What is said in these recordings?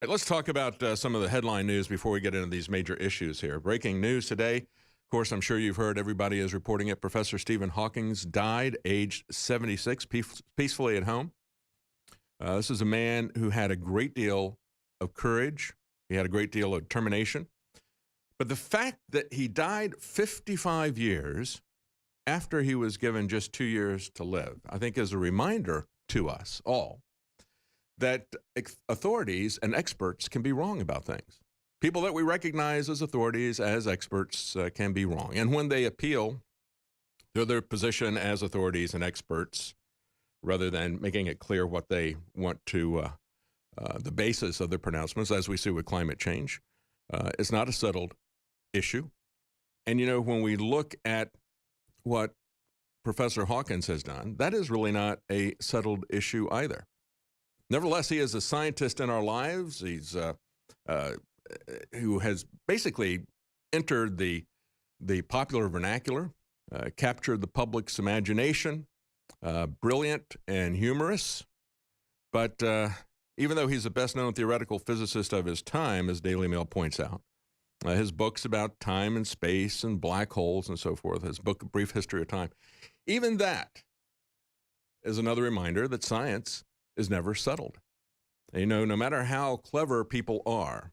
Right, let's talk about some of the headline news before we get into these major issues here. Breaking news today. Of course, I'm sure you've heard, everybody is reporting it. Professor Stephen Hawking died aged 76, peacefully at home. This is a man who had a great deal of courage. He had a great deal of determination. But the fact that he died 55 years after he was given just 2 years to live, I think is a reminder to us all that authorities and experts can be wrong about things. People that we recognize as authorities, as experts, can be wrong. And when they appeal to their position as authorities and experts, rather than making it clear what they want to, the basis of their pronouncements, as we see with climate change, it's not a settled issue. And, you know, when we look at what Professor Hawkins has done, that is really not a settled issue either. Nevertheless, he is a scientist in our lives. He's who has basically entered the popular vernacular, captured the public's imagination, brilliant and humorous. But even though he's the best-known theoretical physicist of his time, as Daily Mail points out, his books about time and space and black holes and so forth, his book, A Brief History of Time, even that is another reminder that science is never settled. And, you know, no matter how clever people are,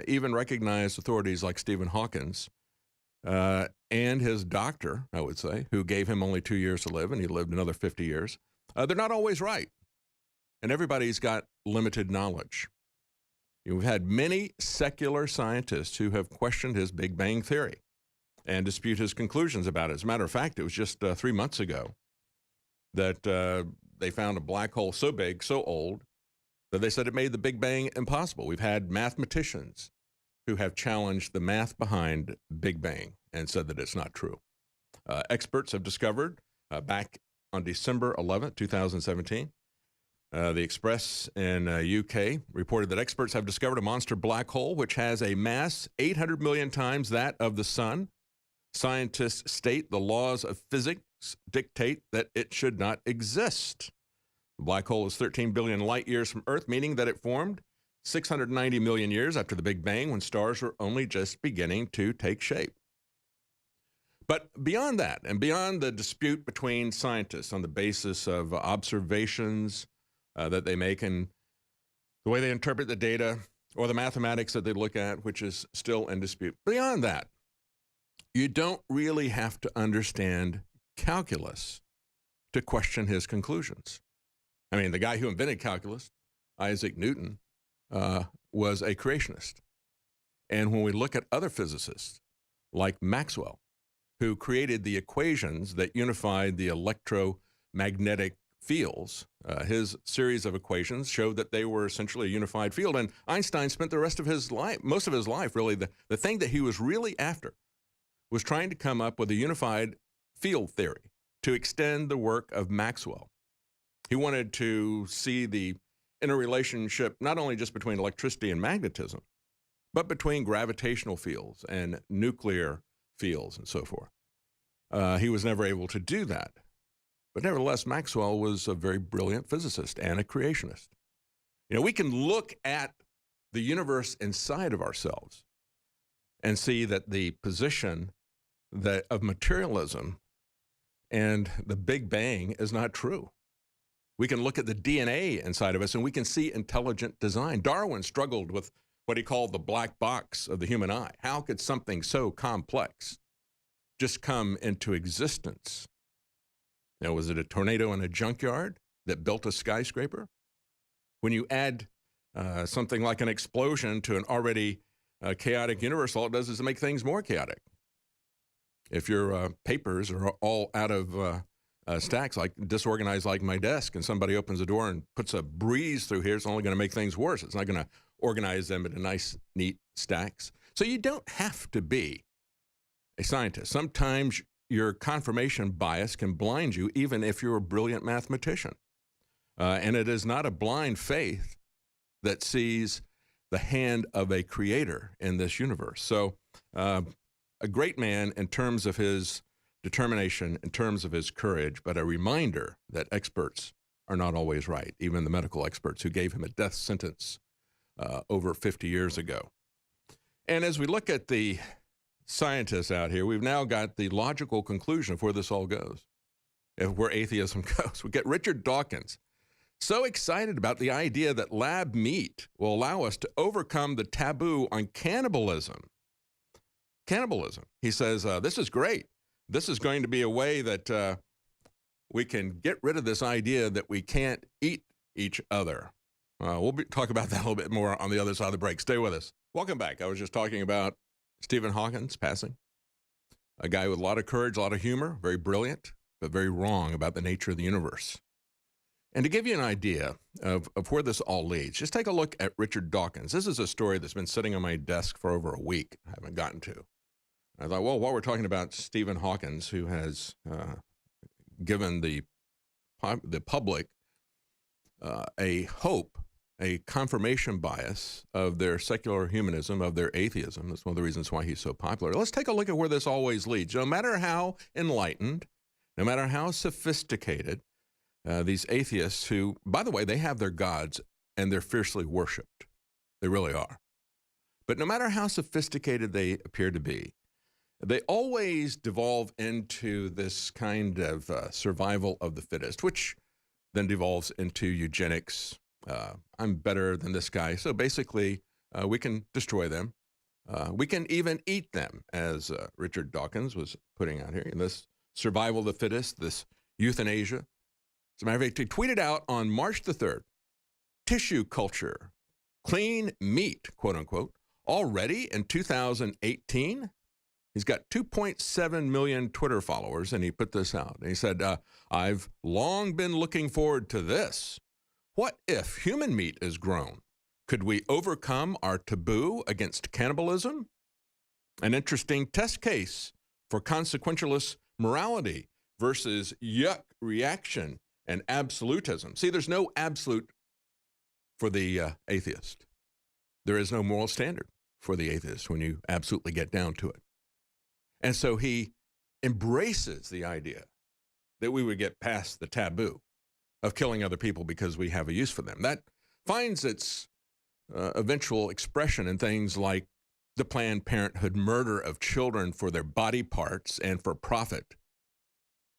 even recognized authorities like Stephen Hawkins and his doctor, I would say, who gave him only 2 years to live, and he lived another 50 years, they're not always right. And everybody's got limited knowledge. We've had many secular scientists who have questioned his Big Bang theory and dispute his conclusions about it. As a matter of fact, it was just 3 months ago that they found a black hole so big, so old, that they said it made the Big Bang impossible. We've had mathematicians who have challenged the math behind Big Bang and said that it's not true. Experts have discovered back on December 11th, 2017, the Express in UK reported that experts have discovered a monster black hole which has a mass 800 million times that of the sun. Scientists state the laws of physics dictate that it should not exist. The black hole is 13 billion light years from Earth, meaning that it formed 690 million years after the Big Bang, when stars were only just beginning to take shape. But beyond that, and beyond the dispute between scientists on the basis of observations that they make and the way they interpret the data or the mathematics that they look at, which is still in dispute, beyond that, you don't really have to understand calculus to question his conclusions. I mean, the guy who invented calculus, Isaac Newton, was a creationist. And when we look at other physicists like Maxwell, who created the equations that unified the electromagnetic fields, his series of equations showed that they were essentially a unified field. And Einstein spent the rest of his life, most of his life, really, the thing that he was really after was trying to come up with a unified field theory to extend the work of Maxwell. He wanted to see the interrelationship not only just between electricity and magnetism, but between gravitational fields and nuclear fields and so forth. He was never able to do that. But nevertheless, Maxwell was a very brilliant physicist and a creationist. You know, we can look at the universe inside of ourselves and see that the position of materialism and the Big Bang is not true. We can look at the DNA inside of us and we can see intelligent design. Darwin struggled with what he called the black box of the human eye. How could something so complex just come into existence? Now, was it a tornado in a junkyard that built a skyscraper? When you add something like an explosion to an already chaotic universe, all it does is make things more chaotic. If your papers are all out of stacks, like disorganized like my desk, and somebody opens the door and puts a breeze through here, it's only going to make things worse. It's not going to organize them into nice, neat stacks. So you don't have to be a scientist. Sometimes your confirmation bias can blind you, even if you're a brilliant mathematician. And it is not a blind faith that sees the hand of a creator in this universe. So a great man in terms of his determination, in terms of his courage, but a reminder that experts are not always right, even the medical experts who gave him a death sentence over 50 years ago. And as we look at the scientists out here, we've now got the logical conclusion of where this all goes, where atheism goes. We get Richard Dawkins so excited about the idea that lab meat will allow us to overcome the taboo on cannibalism. Cannibalism. He says, this is great. This is going to be a way that we can get rid of this idea that we can't eat each other. We'll talk about that a little bit more on the other side of the break. Stay with us. Welcome back. I was just talking about Stephen Hawkins passing. A guy with a lot of courage, a lot of humor, very brilliant, but very wrong about the nature of the universe. And to give you an idea of where this all leads, just take a look at Richard Dawkins. This is a story that's been sitting on my desk for over a week. I haven't gotten to. I thought, well, while we're talking about Stephen Hawkins, who has given the public a hope, a confirmation bias of their secular humanism, of their atheism. That's one of the reasons why he's so popular. Let's take a look at where this always leads. No matter how enlightened, no matter how sophisticated, these atheists who, by the way, they have their gods and they're fiercely worshipped. They really are. But no matter how sophisticated they appear to be, they always devolve into this kind of survival of the fittest, which then devolves into eugenics. I'm better than this guy. So basically, we can destroy them. We can even eat them, as Richard Dawkins was putting out here. This survival of the fittest, this euthanasia. As a matter of fact, he tweeted out on March the 3rd, tissue culture, clean meat, quote unquote, already in 2018. He's got 2.7 million Twitter followers, and he put this out. And he said, I've long been looking forward to this. What if human meat is grown? Could we overcome our taboo against cannibalism? An interesting test case for consequentialist morality versus yuck reaction and absolutism. See, there's no absolute for the atheist. There is no moral standard for the atheist when you absolutely get down to it. And so he embraces the idea that we would get past the taboo of killing other people because we have a use for them. That finds its eventual expression in things like the Planned Parenthood murder of children for their body parts and for profit,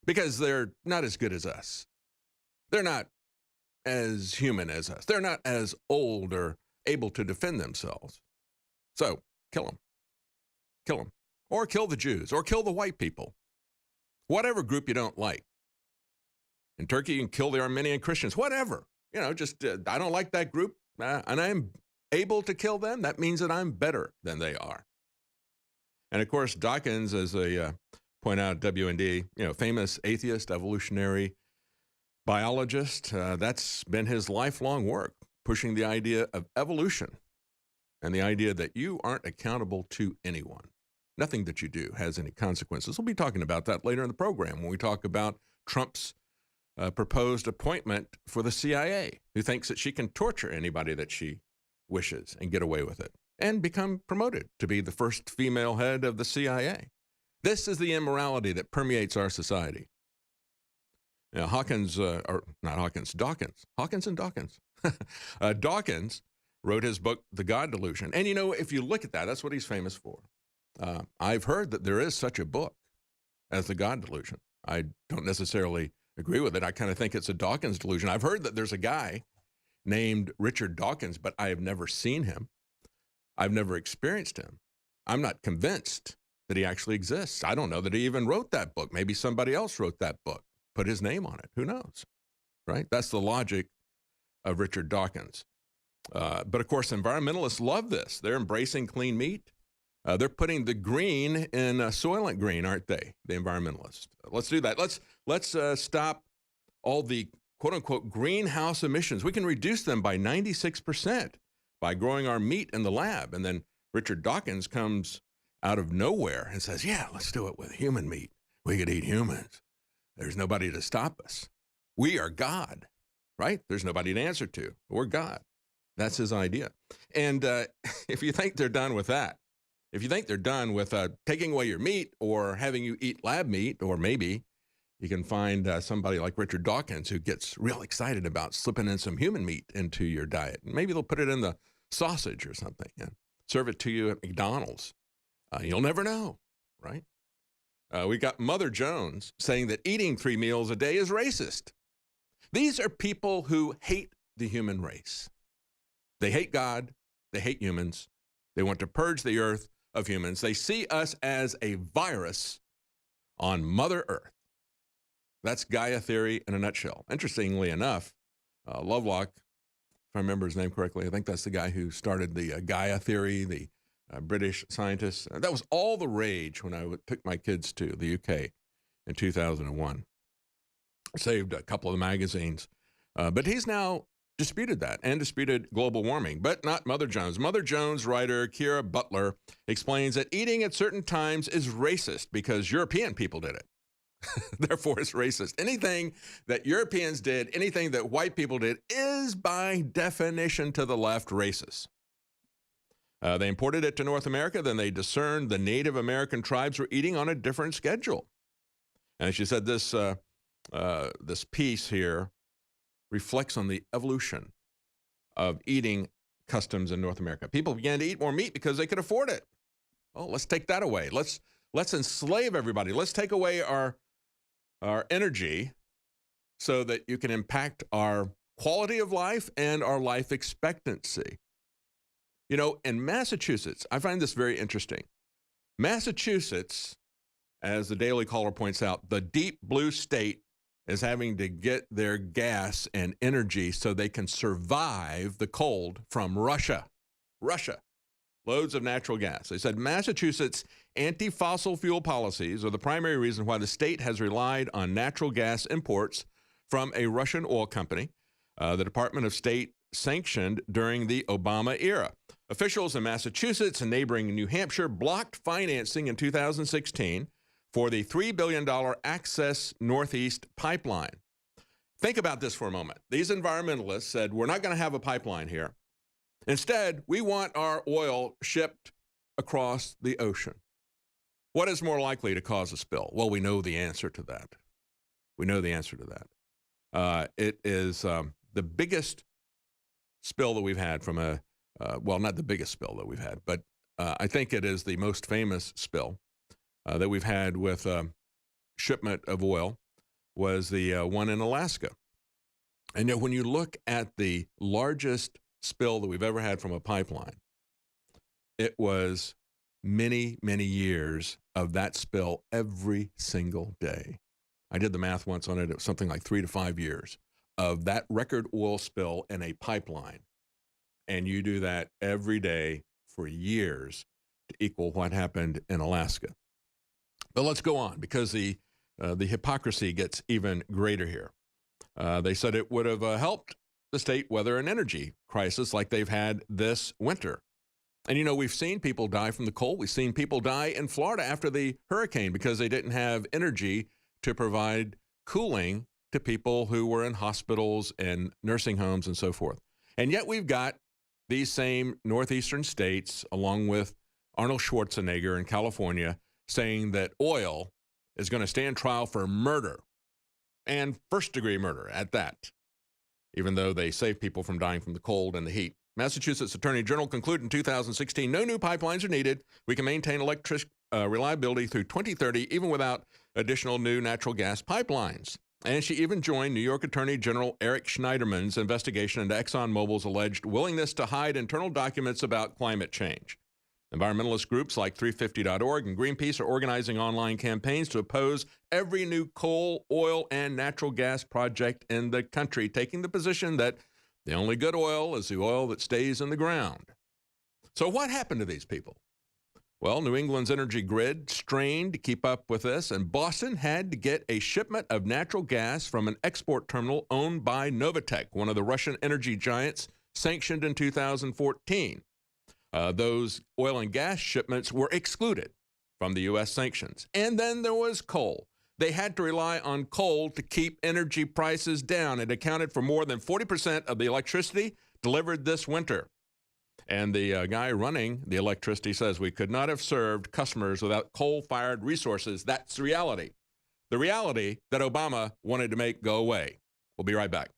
because they're not as good as us. They're not as human as us. They're not as old or able to defend themselves. So kill them. Kill them. Or kill the Jews, or kill the white people. Whatever group you don't like. In Turkey, you can kill the Armenian Christians, whatever. You know, just, I don't like that group, and I'm able to kill them. That means that I'm better than they are. And of course, Dawkins, as they point out, WND, famous atheist, evolutionary biologist, that's been his lifelong work, pushing the idea of evolution and the idea that you aren't accountable to anyone. Nothing that you do has any consequences. We'll be talking about that later in the program when we talk about Trump's proposed appointment for the CIA, who thinks that she can torture anybody that she wishes and get away with it, and become promoted to be the first female head of the CIA. This is the immorality that permeates our society. Now, Dawkins. Dawkins wrote his book, The God Delusion. And, if you look at that, that's what he's famous for. I've heard that there is such a book as The God Delusion. I don't necessarily agree with it. I kind of think it's a Dawkins delusion. I've heard that there's a guy named Richard Dawkins, but I have never seen him. I've never experienced him. I'm not convinced that he actually exists. I don't know that he even wrote that book. Maybe somebody else wrote that book, put his name on it. Who knows, right? That's the logic of Richard Dawkins. But of course, environmentalists love this. They're embracing clean meat. They're putting the green in Soylent Green, aren't they? The environmentalists. Let's do that. Let's stop all the quote-unquote greenhouse emissions. We can reduce them by 96% by growing our meat in the lab. And then Richard Dawkins comes out of nowhere and says, yeah, let's do it with human meat. We could eat humans. There's nobody to stop us. We are God, right? There's nobody to answer to. We're God. That's his idea. And if you think they're done with that, if you think they're done with taking away your meat or having you eat lab meat, or maybe you can find somebody like Richard Dawkins who gets real excited about slipping in some human meat into your diet. Maybe they'll put it in the sausage or something and serve it to you at McDonald's. You'll never know, right? We got Mother Jones saying that eating 3 meals a day is racist. These are people who hate the human race. They hate God. They hate humans. They want to purge the earth of humans. They see us as a virus on Mother Earth. That's Gaia theory in a nutshell. Interestingly enough, Lovelock, if I remember his name correctly, I think that's the guy who started the Gaia theory, the British scientist. That was all the rage when I took my kids to the UK in 2001. Saved a couple of the magazines. But he's now disputed that and disputed global warming, but not Mother Jones. Mother Jones writer Kira Butler explains that eating at certain times is racist because European people did it. Therefore, it's racist. Anything that Europeans did, anything that white people did is by definition to the left racist. They imported it to North America, then they discerned the Native American tribes were eating on a different schedule. And she said this piece here reflects on the evolution of eating customs in North America. People began to eat more meat because they could afford it. Oh, let's take that away. Let's enslave everybody. Let's take away our energy so that you can impact our quality of life and our life expectancy. You know, in Massachusetts, I find this very interesting. Massachusetts, as the Daily Caller points out, the deep blue state is having to get their gas and energy so they can survive the cold from Russia. Russia. Loads of natural gas. They said Massachusetts' anti-fossil fuel policies are the primary reason why the state has relied on natural gas imports from a Russian oil company. The Department of State sanctioned during the Obama era. Officials in Massachusetts and neighboring New Hampshire blocked financing in 2016 for the $3 billion Access Northeast pipeline. Think about this for a moment. These environmentalists said, we're not going to have a pipeline here. Instead, we want our oil shipped across the ocean. What is more likely to cause a spill? Well, we know the answer to that. We know the answer to that. It is the biggest spill that we've had from a, well, not the biggest spill that we've had, but I think it is the most famous spill that we've had with shipment of oil was the one in Alaska. And yet when you look at the largest spill that we've ever had from a pipeline, it was many, many years of that spill every single day. I did the math once on it. It was something like 3 to 5 years of that record oil spill in a pipeline. And you do that every day for years to equal what happened in Alaska. But let's go on, because the hypocrisy gets even greater here. They said it would have helped the state weather an energy crisis like they've had this winter. And, you know, we've seen people die from the cold. We've seen people die in Florida after the hurricane because they didn't have energy to provide cooling to people who were in hospitals and nursing homes and so forth. And yet we've got these same northeastern states, along with Arnold Schwarzenegger in California, saying that oil is going to stand trial for murder, and first-degree murder at that, even though they save people from dying from the cold and the heat. Massachusetts Attorney General concluded in 2016, no new pipelines are needed. We can maintain electric reliability through 2030, even without additional new natural gas pipelines. And she even joined New York Attorney General Eric Schneiderman's investigation into ExxonMobil's alleged willingness to hide internal documents about climate change. Environmentalist groups like 350.org and Greenpeace are organizing online campaigns to oppose every new coal, oil, and natural gas project in the country, taking the position that the only good oil is the oil that stays in the ground. So what happened to these people? Well, New England's energy grid strained to keep up with this, and Boston had to get a shipment of natural gas from an export terminal owned by Novatek, one of the Russian energy giants, sanctioned in 2014. Those oil and gas shipments were excluded from the U.S. sanctions. And then there was coal. They had to rely on coal to keep energy prices down. It accounted for more than 40% of the electricity delivered this winter. And the guy running the electricity says we could not have served customers without coal-fired resources. That's the reality. The reality that Obama wanted to make go away. We'll be right back.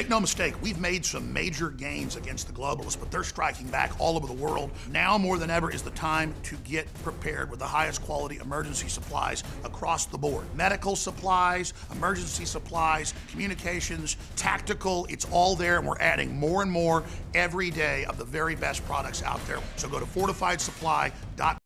Make no mistake, we've made some major gains against the globalists, but they're striking back all over the world. Now more than ever is the time to get prepared with the highest quality emergency supplies across the board. Medical supplies, emergency supplies, communications, tactical, it's all there, and we're adding more and more every day of the very best products out there. So go to fortifiedsupply.com.